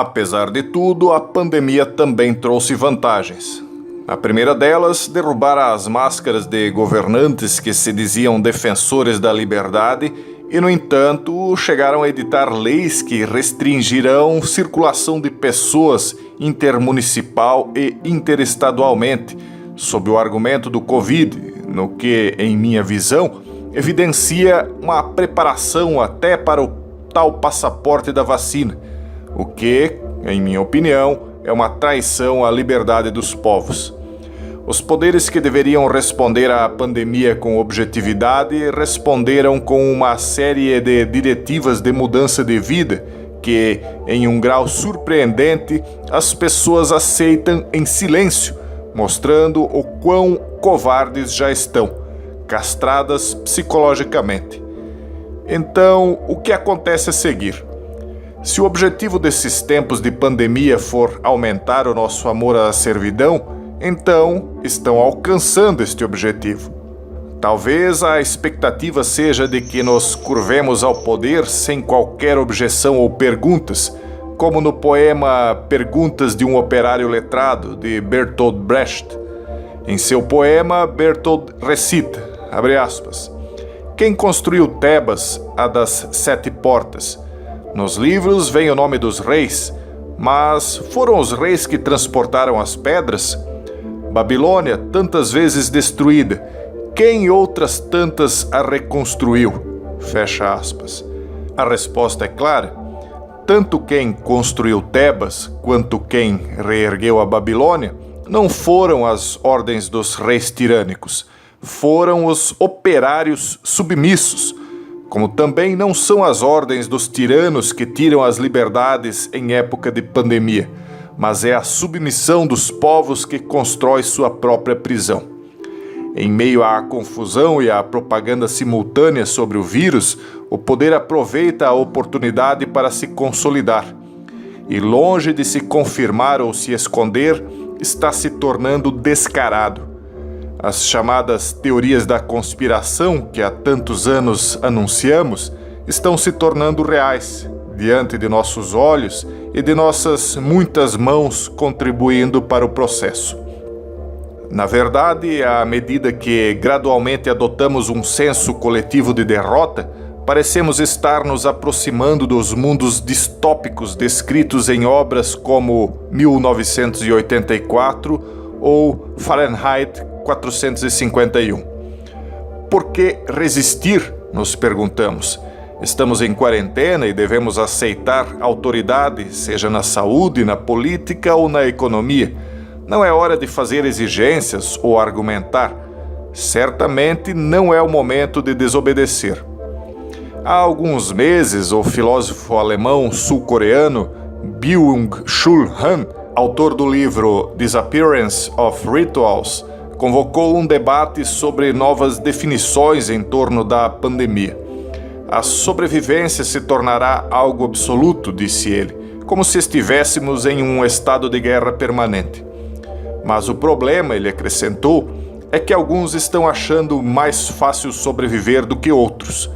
Apesar de tudo, a pandemia também trouxe vantagens. A primeira delas, derrubar as máscaras de governantes que se diziam defensores da liberdade e, no entanto, chegaram a editar leis que restringirão circulação de pessoas intermunicipal e interestadualmente, sob o argumento do Covid, no que, em minha visão, evidencia uma preparação até para o tal passaporte da vacina, o que, em minha opinião, é uma traição à liberdade dos povos. Os poderes que deveriam responder à pandemia com objetividade responderam com uma série de diretivas de mudança de vida que, em um grau surpreendente, as pessoas aceitam em silêncio, mostrando o quão covardes já estão, castradas psicologicamente. Então, o que acontece a seguir? Se o objetivo desses tempos de pandemia for aumentar o nosso amor à servidão, então estão alcançando este objetivo. Talvez a expectativa seja de que nos curvemos ao poder sem qualquer objeção ou perguntas, como no poema Perguntas de um Operário Letrado, de Bertolt Brecht. Em seu poema, Bertolt recita, abre aspas, quem construiu Tebas, a das 7 portas? Nos livros vem o nome dos reis, mas foram os reis que transportaram as pedras? Babilônia, tantas vezes destruída, quem outras tantas a reconstruiu? Fecha aspas. A resposta é clara. Tanto quem construiu Tebas quanto quem reergueu a Babilônia não foram as ordens dos reis tirânicos, foram os operários submissos, como também não são as ordens dos tiranos que tiram as liberdades em época de pandemia, mas é a submissão dos povos que constrói sua própria prisão. Em meio à confusão e à propaganda simultânea sobre o vírus, o poder aproveita a oportunidade para se consolidar. E longe de se confirmar ou se esconder, está se tornando descarado. As chamadas teorias da conspiração, que há tantos anos anunciamos, estão se tornando reais, diante de nossos olhos e de nossas muitas mãos contribuindo para o processo. Na verdade, à medida que gradualmente adotamos um senso coletivo de derrota, parecemos estar nos aproximando dos mundos distópicos descritos em obras como 1984 ou Fahrenheit 451. Por que resistir? Nos perguntamos. Estamos em quarentena e devemos aceitar autoridade, seja na saúde, na política ou na economia. Não é hora de fazer exigências ou argumentar. Certamente não é o momento de desobedecer. Há alguns meses, o filósofo alemão sul-coreano Byung-Chul Han, autor do livro Disappearance of Rituals, convocou um debate sobre novas definições em torno da pandemia. A sobrevivência se tornará algo absoluto, disse ele, como se estivéssemos em um estado de guerra permanente. Mas o problema, ele acrescentou, é que alguns estão achando mais fácil sobreviver do que outros.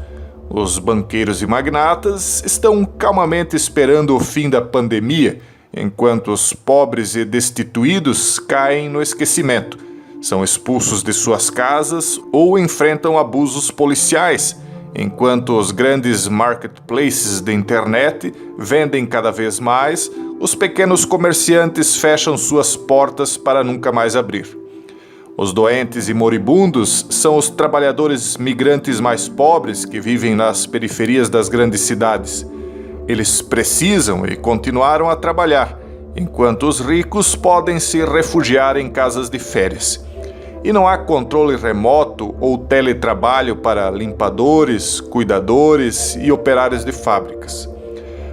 Os banqueiros e magnatas estão calmamente esperando o fim da pandemia, enquanto os pobres e destituídos caem no esquecimento, são expulsos de suas casas ou enfrentam abusos policiais, enquanto os grandes marketplaces da internet vendem cada vez mais, os pequenos comerciantes fecham suas portas para nunca mais abrir. Os doentes e moribundos são os trabalhadores migrantes mais pobres que vivem nas periferias das grandes cidades. Eles precisam e continuaram a trabalhar, enquanto os ricos podem se refugiar em casas de férias. E não há controle remoto ou teletrabalho para limpadores, cuidadores e operários de fábricas.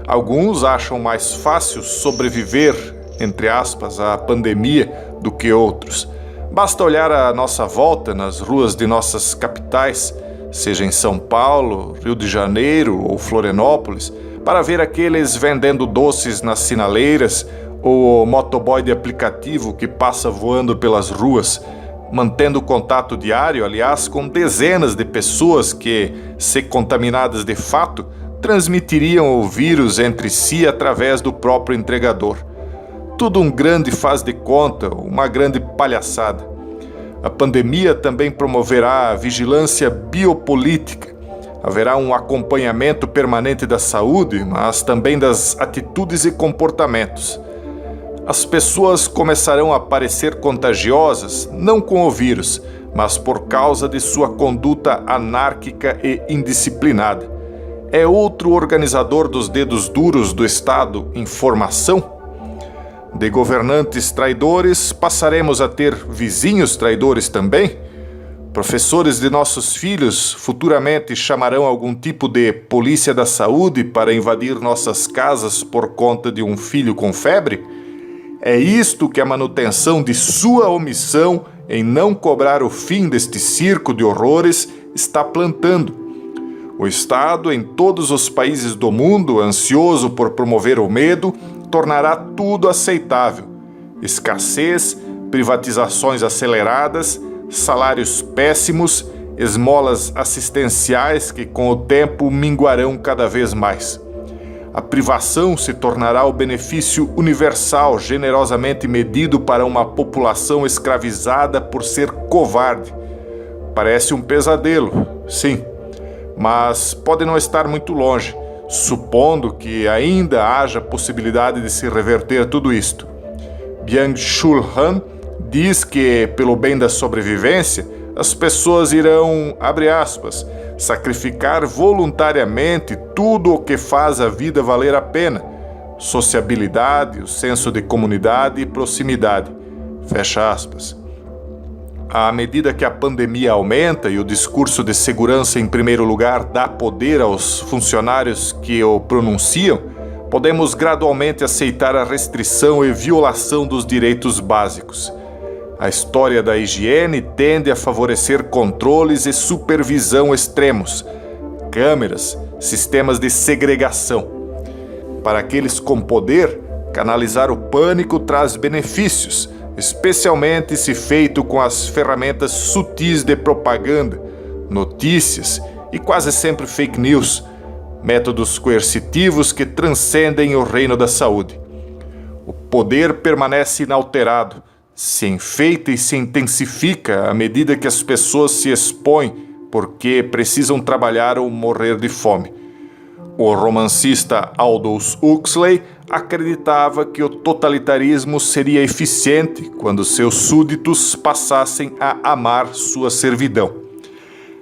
Alguns acham mais fácil sobreviver, entre aspas, à pandemia do que outros. Basta olhar à nossa volta nas ruas de nossas capitais, seja em São Paulo, Rio de Janeiro ou Florianópolis, para ver aqueles vendendo doces nas sinaleiras ou o motoboy de aplicativo que passa voando pelas ruas, mantendo contato diário, aliás, com dezenas de pessoas que, se contaminadas de fato, transmitiriam o vírus entre si através do próprio entregador. Tudo um grande faz de conta, uma grande palhaçada. A pandemia também promoverá a vigilância biopolítica. Haverá um acompanhamento permanente da saúde, mas também das atitudes e comportamentos. As pessoas começarão a parecer contagiosas, não com o vírus, mas por causa de sua conduta anárquica e indisciplinada. É outro organizador dos dedos duros do Estado em formação? De governantes traidores, passaremos a ter vizinhos traidores também? Professores de nossos filhos futuramente chamarão algum tipo de polícia da saúde para invadir nossas casas por conta de um filho com febre? É isto que a manutenção de sua omissão em não cobrar o fim deste circo de horrores está plantando. O Estado, em todos os países do mundo, ansioso por promover o medo, tornará tudo aceitável. Escassez, privatizações aceleradas, salários péssimos, esmolas assistenciais que com o tempo minguarão cada vez mais. A privação se tornará o benefício universal generosamente medido para uma população escravizada por ser covarde. Parece um pesadelo, sim, mas pode não estar muito longe, supondo que ainda haja possibilidade de se reverter tudo isto. Byung-Chul Han diz que, pelo bem da sobrevivência, as pessoas irão, abre aspas, sacrificar voluntariamente tudo o que faz a vida valer a pena, sociabilidade, o senso de comunidade e proximidade, fecha aspas. À medida que a pandemia aumenta e o discurso de segurança em primeiro lugar dá poder aos funcionários que o pronunciam, podemos gradualmente aceitar a restrição e violação dos direitos básicos. A história da higiene tende a favorecer controles e supervisão extremos, câmeras, sistemas de segregação. Para aqueles com poder, canalizar o pânico traz benefícios, especialmente se feito com as ferramentas sutis de propaganda, notícias e quase sempre fake news, métodos coercitivos que transcendem o reino da saúde. O poder permanece inalterado, se enfeita e se intensifica à medida que as pessoas se expõem porque precisam trabalhar ou morrer de fome. O romancista Aldous Huxley acreditava que o totalitarismo seria eficiente quando seus súditos passassem a amar sua servidão.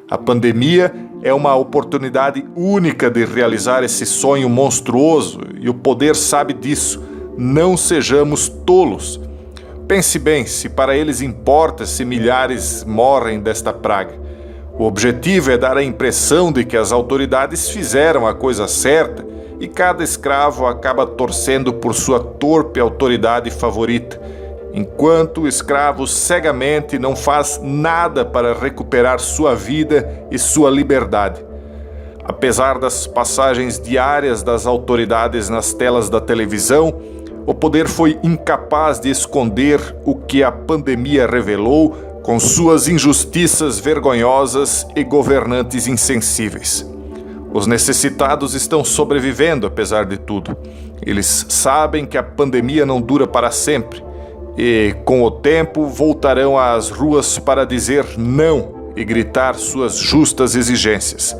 A pandemia é uma oportunidade única de realizar esse sonho monstruoso e o poder sabe disso. Não sejamos tolos. Pense bem, se para eles importa se milhares morrem desta praga. O objetivo é dar a impressão de que as autoridades fizeram a coisa certa e cada escravo acaba torcendo por sua torpe autoridade favorita, enquanto o escravo cegamente não faz nada para recuperar sua vida e sua liberdade. Apesar das passagens diárias das autoridades nas telas da televisão, o poder foi incapaz de esconder o que a pandemia revelou com suas injustiças vergonhosas e governantes insensíveis. Os necessitados estão sobrevivendo apesar de tudo. Eles sabem que a pandemia não dura para sempre e, com o tempo, voltarão às ruas para dizer não e gritar suas justas exigências.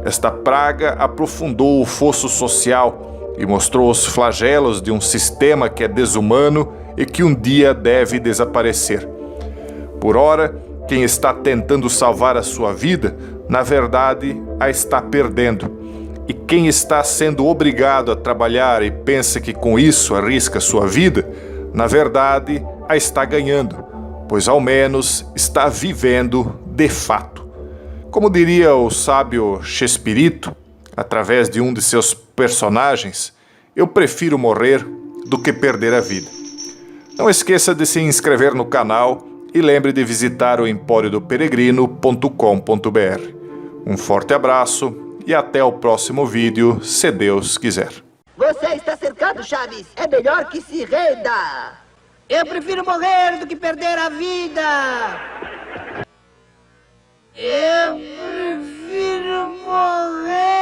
Esta praga aprofundou o fosso social e mostrou os flagelos de um sistema que é desumano e que um dia deve desaparecer. Por ora, quem está tentando salvar a sua vida, na verdade, a está perdendo. E quem está sendo obrigado a trabalhar e pensa que com isso arrisca sua vida, na verdade, a está ganhando, pois ao menos está vivendo de fato. Como diria o sábio Chespirito, através de um de seus personagens, eu prefiro morrer do que perder a vida. Não esqueça de se inscrever no canal e lembre de visitar o empóriodoperegrino.com.br. Um forte abraço e até o próximo vídeo, se Deus quiser. Você está cercado, Chaves. É melhor que se renda. Eu prefiro morrer do que perder a vida. Eu prefiro morrer.